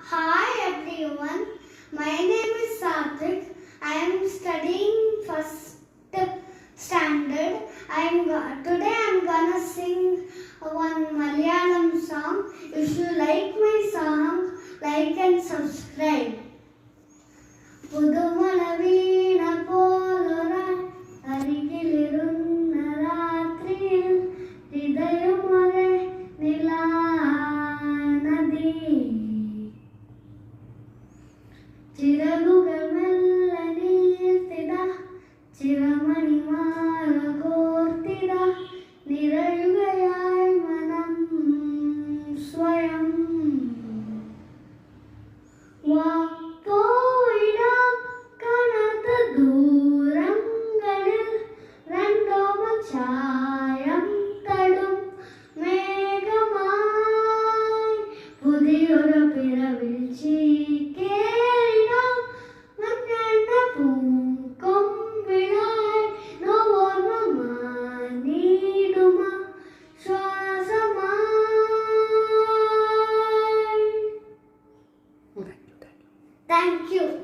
Hi everyone, my name is Sathik. I am studying first standard. Today I am gonna sing one Malayalam song. If you like my song, like and subscribe. പുതുമഴ വീണ പോലൊരാൾ അരികിലിരുന്ന രാത്രിയിൽ ഹൃദയമൊരേ നിലാനദി ചിറകുകൾ മെല്ലെ നീർത്തിട ചിറമണിമാല കോർത്തിട നിറയുകയായി മനം സ്വയം പോയിടാം കനത്ത ദൂരങ്ങളിൽ രണ്ടോമ ചായം തടും മേഘമായി പുതിയൊരു പിറവിൽ ചീക്കേറിടാം മഞ്ഞെണ്ണ പൂക്കൊമ്പിളായി നോർമ്മമായി നീടുമ ശ്വാസമായി. Thank you.